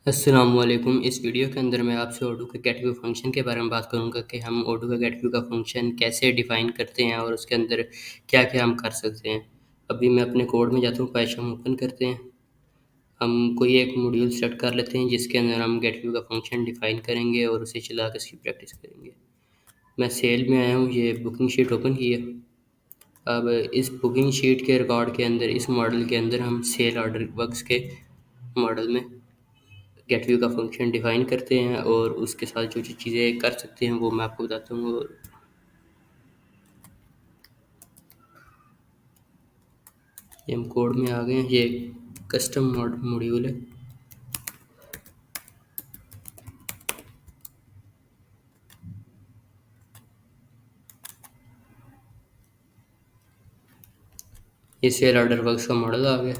अस्सलामुअलैकुम। इस वीडियो के अंदर मैं आपसे ओडू के गेट व्यू फंक्शन के बारे में बात करूंगा कि हम ओडू का गेट व्यू का फंक्शन कैसे डिफ़ाइन करते हैं और उसके अंदर क्या-क्या हम कर सकते हैं। अभी मैं अपने कोड में जाता हूँ, पाइथन ओपन करते हैं। हम कोई एक मॉड्यूल सेट कर लेते हैं जिसके अंदर हम गेट व्यू का फंक्शन डिफ़ाइन करेंगे और उसे चला के इसकी प्रैक्टिस करेंगे। मैं सेल में आया हूँ, ये बुकिंग शीट ओपन की है। अब इस बुकिंग शीट के रिकॉर्ड के अंदर, इस मॉडल के अंदर हम सेल ऑर्डर वर्क्स के मॉडल में गेट व्यू का फंक्शन डिफ़ाइन करते हैं और उसके साथ जो जो चीज़ें कर सकते हैं वो मैं आपको बताता हूँ। और ये हम कोड में आ गए हैं। ये कस्टम मॉड्यूल है। ये सेल ऑर्डर वर्क्स का मॉडल आ गया।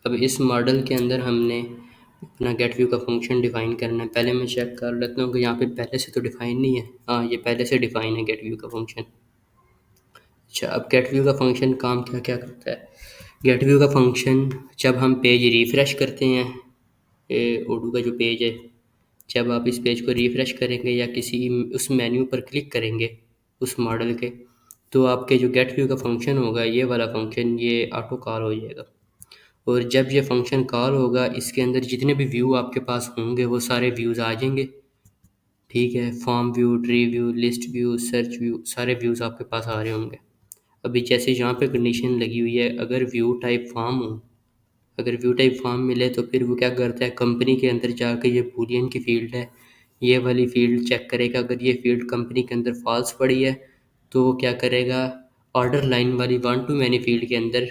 अब इस मॉडल के अंदर हमने अपना गेट व्यू का फंक्शन डिफ़ाइन करना है। पहले मैं चेक कर लेता हूँ कि यहाँ पे पहले से तो डिफ़ाइन नहीं है। हाँ, ये पहले से डिफ़ाइन है गेट व्यू का फंक्शन। अच्छा, अब गेट व्यू का फंक्शन काम क्या क्या करता है। गेट व्यू का फंक्शन जब हम पेज रिफ़्रेश करते हैं, ओडू का जो पेज है, जब आप इस पेज को रिफ़्रेश करेंगे या किसी उस मेन्यू पर क्लिक करेंगे उस मॉडल के, तो आपके जो गेट व्यू का फंक्शन होगा, ये वाला फंक्शन, ये ऑटो कॉल हो जाएगा। और जब ये फंक्शन कॉल होगा, इसके अंदर जितने भी व्यू आपके पास होंगे वो सारे व्यूज़ आ जाएंगे। ठीक है, form view, tree view, list view, search view, सारे व्यूज़ आपके पास आ रहे होंगे। अभी जैसे यहाँ पे कंडीशन लगी हुई है, अगर व्यू टाइप फॉर्म हो, अगर व्यू टाइप फॉर्म मिले तो फिर वो क्या करता है, कंपनी के अंदर जाके ये बूलियन की फ़ील्ड है, ये वाली फ़ील्ड चेक करेगा। अगर ये फ़ील्ड कंपनी के अंदर फॉल्स पड़ी है तो वो क्या करेगा, ऑर्डर लाइन वाली वन टू मैनी फ़ील्ड के अंदर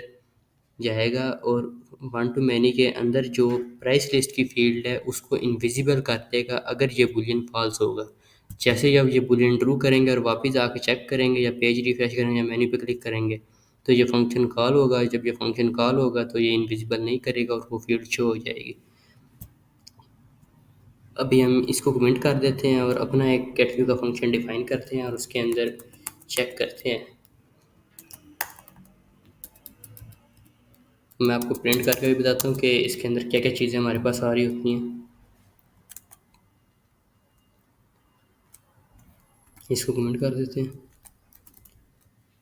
जाएगा और वन टू मैनी के अंदर जो प्राइस लिस्ट की फ़ील्ड है उसको इनविजिबल कर देगा अगर ये बूलियन फॉल्स होगा। जैसे जब ये बूलियन ट्रू करेंगे और वापस आके चेक करेंगे या पेज रिफ्रेश करेंगे या मेन्यू पे क्लिक करेंगे तो ये फंक्शन कॉल होगा। जब ये फंक्शन कॉल होगा तो ये इनविजिबल नहीं करेगा और वो फील्ड शो हो जाएगी। अभी हम इसको कमेंट कर देते हैं और अपना एक गेट व्यू का फंक्शन डिफाइन करते हैं और उसके अंदर चेक करते हैं। मैं आपको प्रिंट करके भी बताता हूँ कि इसके अंदर क्या क्या चीज़ें हमारे पास आ रही होती हैं। इसको कमेंट कर देते हैं।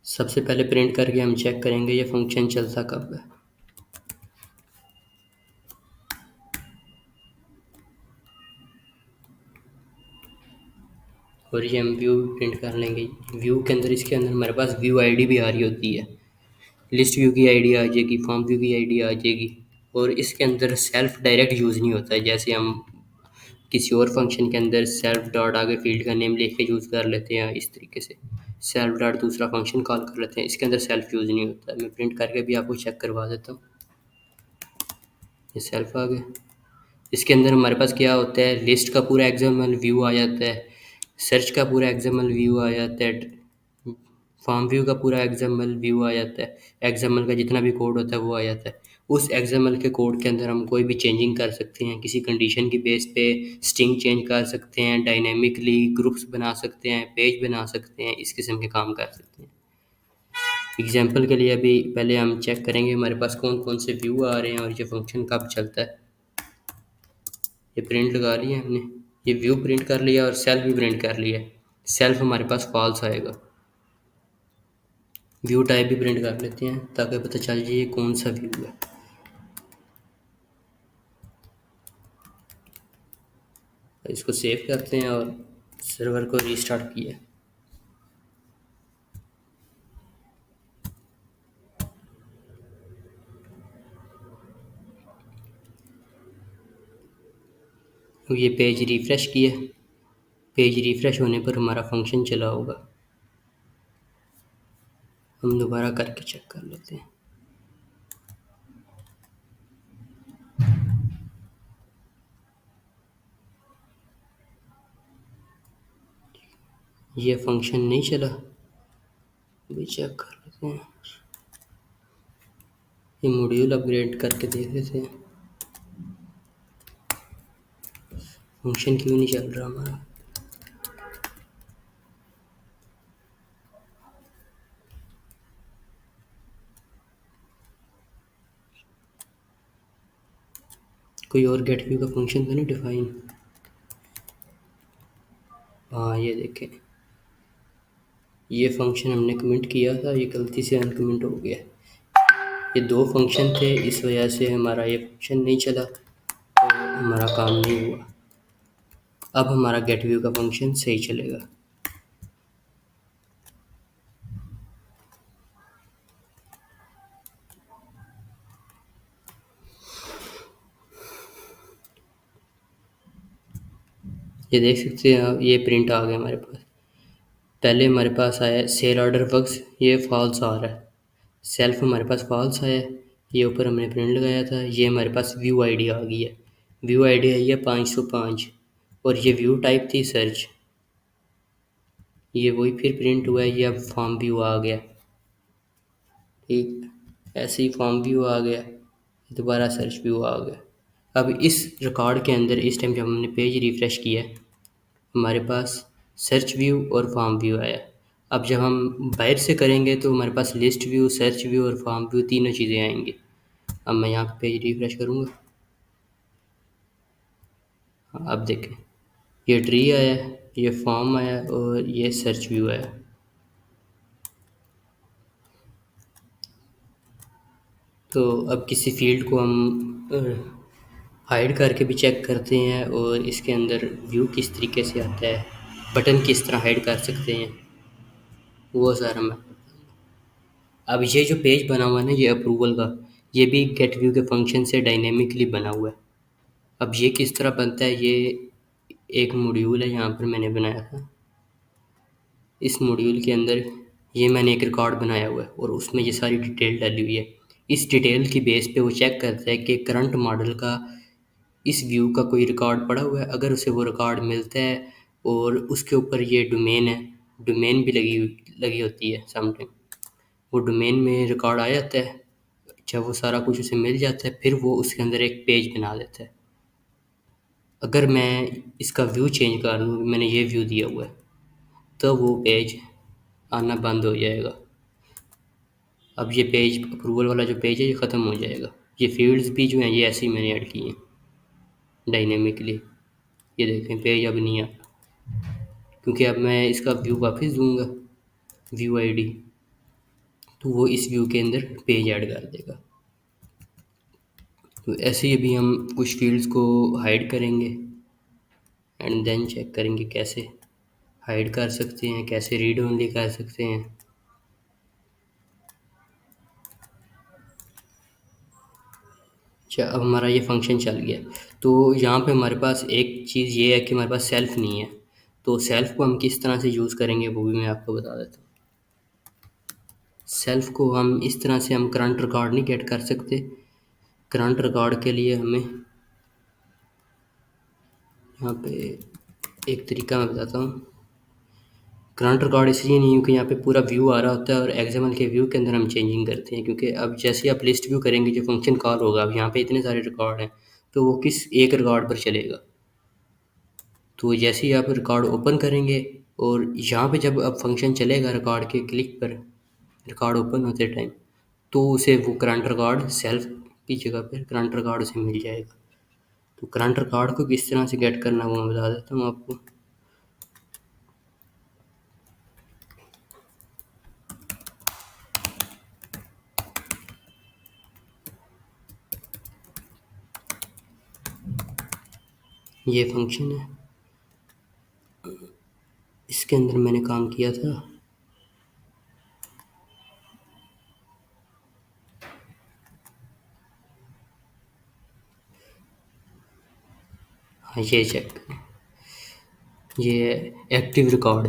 सबसे पहले प्रिंट करके हम चेक करेंगे ये फंक्शन चलता कब है। और ये हम व्यू प्रिंट कर लेंगे। व्यू के अंदर, इसके अंदर हमारे पास व्यू आईडी भी आ रही होती है। लिस्ट व्यू की आईडी आ जाएगी, फॉर्म व्यू की आईडी आ जाएगी। और इसके अंदर सेल्फ डायरेक्ट यूज़ नहीं होता है, जैसे हम किसी और फंक्शन के अंदर सेल्फ डॉट आगे फील्ड का नेम लिख के यूज़ कर लेते हैं। इस तरीके से सेल्फ डॉट दूसरा फंक्शन कॉल कर लेते हैं, इसके अंदर सेल्फ यूज़ नहीं होता है। मैं प्रिंट करके भी आपको चेक करवा देता हूँ। ये सेल्फ आ गया। इसके अंदर हमारे पास क्या होता है, लिस्ट का पूरा एक्सएमएल व्यू आ जाता है, सर्च का पूरा एक्सएमएल व्यू आ जाता है, फॉर्म व्यू का पूरा एक्सएमएल व्यू आ जाता है, एक्सएमएल का जितना भी कोड होता है वो आ जाता है। उस एक्सएमएल के कोड के अंदर हम कोई भी चेंजिंग कर सकते हैं, किसी कंडीशन की बेस पे स्ट्रिंग चेंज कर सकते हैं, डायनेमिकली ग्रुप्स बना सकते हैं, पेज बना सकते हैं, इस किस्म के काम कर सकते हैं। एग्जाम्पल के लिए अभी पहले हम चेक करेंगे हमारे पास कौन कौन से व्यू आ रहे हैं और ये फंक्शन कब चलता है। ये प्रिंट लगा लिया हमने, ये व्यू प्रिंट कर लिया और सेल्फ भी प्रिंट कर लिया। सेल्फ हमारे पास फॉल्स आएगा। व्यू टाइप भी प्रिंट कर लेते हैं ताकि पता चल जाए ये कौन सा व्यू है। इसको सेव करते हैं और सर्वर को रीस्टार्ट किया। तो ये पेज रिफ़्रेश किया। पेज रिफ़्रेश होने पर हमारा फंक्शन चला होगा। हम दोबारा करके चेक कर लेते हैं। ये फंक्शन नहीं चला, अभी चेक कर लेते हैं। ये मॉड्यूल अपग्रेड करके देख लेते हैं फंक्शन क्यों नहीं चल रहा हमारा। कोई और गेट व्यू का फंक्शन तो नहीं डिफाइन? हाँ ये देखें, ये फंक्शन हमने कमेंट किया था, ये गलती से अनकमेंट हो गया। ये दो फंक्शन थे, इस वजह से हमारा ये फंक्शन नहीं चला, तो हमारा काम नहीं हुआ। अब हमारा गेट व्यू का फंक्शन सही चलेगा। ये देख सकते हैं आप, ये प्रिंट आ गया हमारे पास। पहले हमारे पास आया सेल ऑर्डर वर्क्स, ये फॉल्स आ रहा है। सेल्फ हमारे पास फॉल्स आया, ये ऊपर हमने प्रिंट लगाया था। ये हमारे पास व्यू आईडी आ गई है, व्यू आईडी आई है 505, और ये व्यू टाइप थी सर्च। ये वही फिर प्रिंट हुआ है, ये अब फॉर्म व्यू आ गया। ठीक, ऐसे ही फॉर्म व्यू आ गया, दोबारा सर्च व्यू आ गया। अब इस रिकॉर्ड के अंदर इस टाइम जब हमने पेज रिफ़्रेश किया, हमारे पास सर्च व्यू और फॉर्म व्यू आया। अब जब हम बाहर से करेंगे तो हमारे पास लिस्ट व्यू, सर्च व्यू और फॉर्म व्यू तीनों चीज़ें आएंगी। अब मैं यहाँ पे पेज रिफ़्रेश करूँगा, हाँ, अब देखें, ये ट्री आया, ये फॉर्म आया और ये सर्च व्यू आया। तो अब किसी फील्ड को हम हाइड करके भी चेक करते हैं, और इसके अंदर व्यू किस तरीके से आता है, बटन किस तरह हाइड कर सकते हैं, वो सारा मैं। अब ये जो पेज बना हुआ है ना, ये अप्रूवल का, ये भी गेट व्यू के फंक्शन से डायनेमिकली बना हुआ है। अब ये किस तरह बनता है, ये एक मॉड्यूल है यहाँ पर मैंने बनाया था। इस मॉड्यूल के अंदर ये मैंने एक रिकॉर्ड बनाया हुआ है और उसमें ये सारी डिटेल डाली हुई है। इस डिटेल की बेस पे वो चेक करता है कि करंट मॉडल का इस व्यू का कोई रिकॉर्ड पड़ा हुआ है। अगर उसे वो रिकॉर्ड मिलता है और उसके ऊपर ये डोमेन है, डोमेन भी लगी होती है समटाइम, वो डोमेन में रिकॉर्ड आ जाता है। जब वो सारा कुछ उसे मिल जाता है, फिर वो उसके अंदर एक पेज बना देता है। अगर मैं इसका व्यू चेंज कर दूँ, मैंने ये व्यू दिया हुआ है, तो वो पेज आना बंद हो जाएगा। अब ये पेज अप्रूवल वाला जो पेज है ये ख़त्म हो जाएगा। ये फील्ड्स भी जो हैं ये ऐसे ही मैंने ऐड किए हैं डायनेमिकली। ये देखें, पेज अब नहीं आ, क्योंकि अब मैं इसका व्यू वापस दूंगा, व्यू आईडी, तो वो इस व्यू के अंदर पेज ऐड कर देगा। तो ऐसे ही अभी हम कुछ फील्ड्स को हाइड करेंगे एंड देन चेक करेंगे कैसे हाइड कर सकते हैं, कैसे रीड ओनली कर सकते हैं। अच्छा, अब हमारा ये फंक्शन चल गया। तो यहाँ पे हमारे पास एक चीज़ ये है कि हमारे पास सेल्फ़ नहीं है, तो सेल्फ़ को हम किस तरह से यूज़ करेंगे वो भी मैं आपको बता देता हूँ। सेल्फ़ को हम इस तरह से हम करंट रिकॉर्ड नहीं गेट कर सकते। करंट रिकॉर्ड के लिए हमें यहाँ पे एक तरीका मैं बताता हूँ। करंट रिकॉर्ड इसलिए नहीं, क्योंकि यहाँ पे पूरा व्यू आ रहा होता है और एक्सएमएल के व्यू के अंदर हम चेंजिंग करते हैं। क्योंकि अब जैसे ही आप लिस्ट व्यू करेंगे जो फंक्शन कॉल होगा, अब यहाँ पे इतने सारे रिकॉर्ड हैं, तो वो किस एक रिकॉर्ड पर चलेगा। तो जैसे ही आप रिकॉर्ड ओपन करेंगे और यहाँ पे जब अब फंक्शन चलेगा रिकॉर्ड के क्लिक पर, रिकॉर्ड ओपन होते टाइम, तो उसे वो करंट रिकॉर्ड सेल्फ की जगह पर करंट रिकॉर्ड उसे मिल जाएगा। तो करंट रिकॉर्ड को किस तरह से गेट करना वो मैं बता देता हूँ आपको। ये फंक्शन है, इसके अंदर मैंने काम किया था। हाँ, ये चेक करें, ये एक्टिव रिकॉर्ड।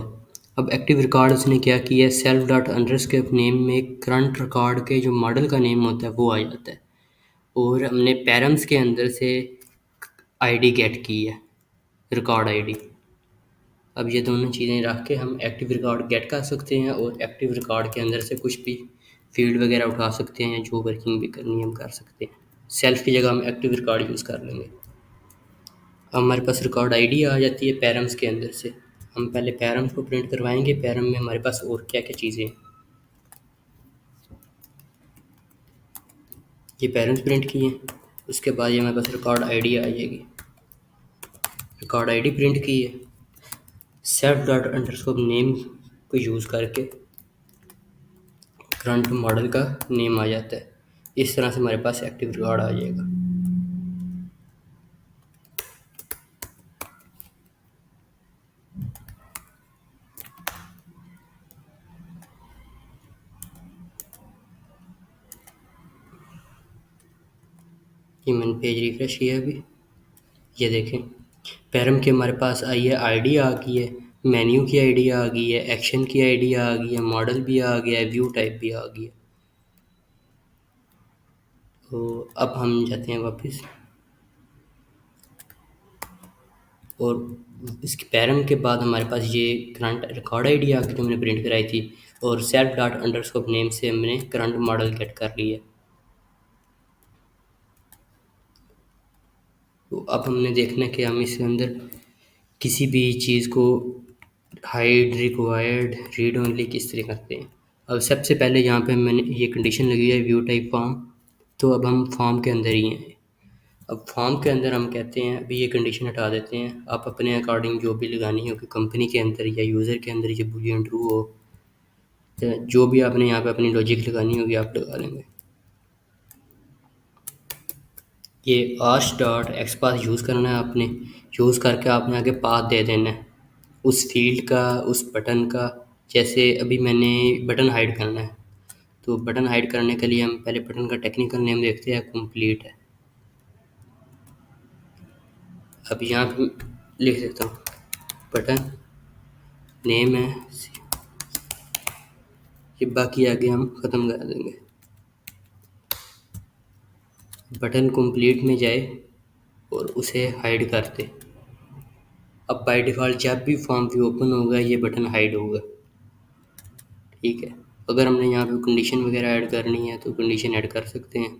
अब एक्टिव रिकॉर्ड उसने क्या किया है, सेल्फ डॉट अंडरस्कोर नेम में करंट रिकॉर्ड के जो मॉडल का नेम होता है वो आ जाता है, और हमने पैरम्स के अंदर से आईडी गेट की है, रिकॉर्ड आईडी। अब ये दोनों चीज़ें रख के हम एक्टिव रिकॉर्ड गेट कर सकते हैं, और एक्टिव रिकॉर्ड के अंदर से कुछ भी फील्ड वगैरह उठा सकते हैं, जो वर्किंग भी करनी है हम कर सकते हैं। सेल्फ की जगह हम एक्टिव रिकॉर्ड यूज़ कर लेंगे। अब हमारे पास रिकॉर्ड आईडी आ जाती है पैरम्स के अंदर से। हम पहले पैरम्स को प्रिंट करवाएंगे, पैरम में हमारे पास और क्या क्या चीज़ें हैं। ये पैरम्स प्रिंट किए हैं, उसके बाद ये हमारे पास रिकॉर्ड आईडी आ जाएगी। रिकॉर्ड आईडी प्रिंट की है, सेल्फ डॉट अंडरस्कोर नेम को यूज़ करके करंट मॉडल का नेम आ जाता है। इस तरह से हमारे पास एक्टिव रिकॉर्ड आ जाएगा। ये मैंने पेज रिफ्रेश किया है अभी, ये देखें पैरम की हमारे पास आई है, आईडी आ गई है, मेन्यू की आईडी आ गई है, एक्शन की आईडी आ गई है, मॉडल भी आ गया है, व्यू टाइप भी आ गई है। तो अब हम जाते हैं वापस, और इसके पैरम के बाद हमारे पास ये करंट रिकॉर्ड आईडी आ गई जो हमने प्रिंट कराई थी, और सेल्फ डॉट अंडरस्कोर नेम से हमने करंट मॉडल गेट कर ली है। तो अब हमने देखना है कि हम इसके अंदर किसी भी चीज़ को हाइड, रिक्वायर्ड, रीड ओनली किस तरह करते हैं। अब सबसे पहले यहाँ पे मैंने ये कंडीशन लगी है व्यू टाइप फॉर्म, तो अब हम फॉर्म के अंदर ही हैं। अब फॉर्म के अंदर हम कहते हैं अभी ये कंडीशन हटा देते हैं, आप अपने अकॉर्डिंग जो भी लगानी हो कि कंपनी के अंदर या यूज़र के अंदर ये बूलियन ट्रू हो, या जो भी आपने यहाँ पे अपनी लॉजिक लगानी होगी आप लगा लेंगे। ये आश डॉट एक्स पास यूज़ करना है आपने, यूज़ करके आपने आगे पाथ दे देना है उस फील्ड का, उस बटन का। जैसे अभी मैंने बटन हाइड करना है, तो बटन हाइड करने के लिए हम पहले बटन का टेक्निकल नेम देखते हैं, कंप्लीट है। अब यहाँ पे लिख देता हूँ बटन नेम है, ये बाकी आगे हम ख़त्म कर देंगे। बटन कंप्लीट में जाए और उसे हाइड कर दे। अब बाय डिफ़ॉल्ट जब भी फॉर्म व्यू ओपन होगा ये बटन हाइड होगा, ठीक है। अगर हमने यहाँ पे कंडीशन वगैरह ऐड करनी है तो कंडीशन ऐड कर सकते हैं।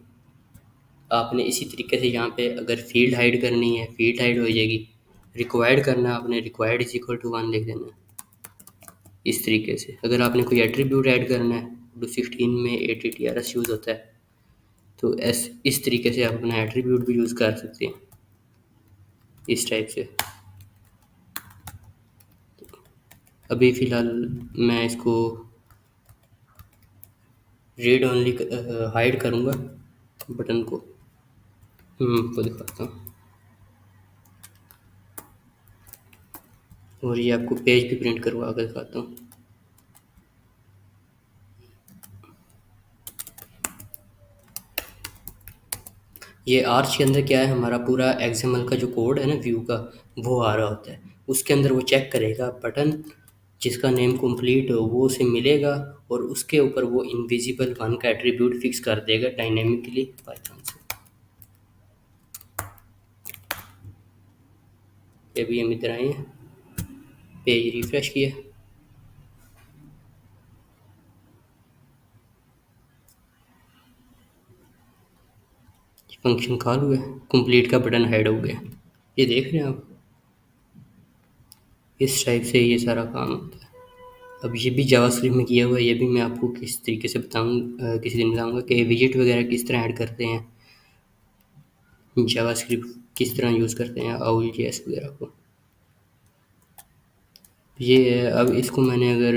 आपने इसी तरीके से यहाँ पे अगर फील्ड हाइड करनी है, फील्ड हाइड हो जाएगी। रिक्वायर्ड करना है आपने, रिक्वायर्ड इज इक्वल टू 1 लिख देना है इस तरीके से। अगर आपने कोई एट्रीब्यूट ऐड करना है, विंडोज 16 में ATTRS यूज़ होता है, तो इस तरीके से आप अपना एट्रीब्यूट भी यूज़ कर सकते हैं इस टाइप से। अभी फ़िलहाल मैं इसको रीड ओनली हाइड करूँगा बटन को, आपको दिखाता हूँ। और ये आपको पेज भी प्रिंट करवा कर दिखाता हूँ। ये आर्च के अंदर क्या है, हमारा पूरा एक्सएमएल का जो कोड है ना व्यू का, वो आ रहा होता है। उसके अंदर वो चेक करेगा बटन जिसका नेम कंप्लीट हो वो उसे मिलेगा, और उसके ऊपर वो इनविजिबल वन का एट्रीब्यूट फिक्स कर देगा डायनेमिकली पाइथन से। अभी हम इधर आए हैं, पेज रिफ्रेश किया, फंक्शन कॉल हुआ, कंप्लीट का बटन हाइड हो गया। ये देख रहे हैं आप, इस टाइप से ये सारा काम होता है। अब ये भी जावास्क्रिप्ट में किया हुआ है, ये भी मैं आपको किस तरीके से बताऊँ, किसी दिन बताऊँगा कि विजिट वगैरह किस तरह ऐड करते हैं, जावास्क्रिप्ट किस तरह यूज़ करते हैं आउल जेएस वगैरह को। ये है, अब इसको मैंने अगर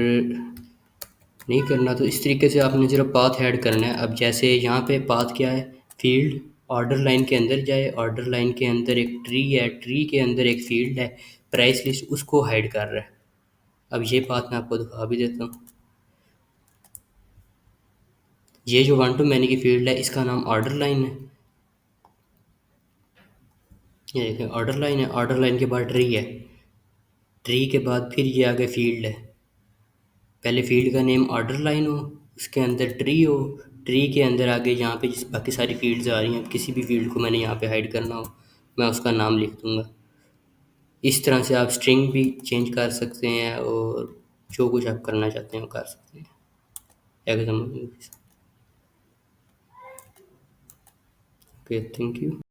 नहीं करना तो इस तरीके से आपने सिर्फ पाथ ऐड करना है। अब जैसे यहाँ पे पाथ क्या है, फील्ड, ऑर्डर लाइन के अंदर जाए, ऑर्डर लाइन के अंदर एक ट्री है, ट्री के अंदर एक फील्ड है, प्राइस लिस्ट, उसको हाइड कर रहा है। अब ये पाथ मैं आपको दिखा भी देता हूँ। ये जो वन टू मैनी की फील्ड है इसका नाम ऑर्डर लाइन है, ये देखें ऑर्डर लाइन है। ऑर्डर लाइन के बाद ट्री है, ट्री के बाद फिर ये आगे फील्ड है। पहले फील्ड का नेम ऑर्डर लाइन हो, उसके अंदर ट्री हो, ट्री के अंदर आगे यहाँ पे जिस बाकी सारी फील्ड्स आ रही हैं, किसी भी फील्ड को मैंने यहाँ पे हाइड करना हो मैं उसका नाम लिख दूँगा। इस तरह से आप स्ट्रिंग भी चेंज कर सकते हैं, और जो कुछ आप करना चाहते हैं वो कर सकते हैं। Example, okay, thank you.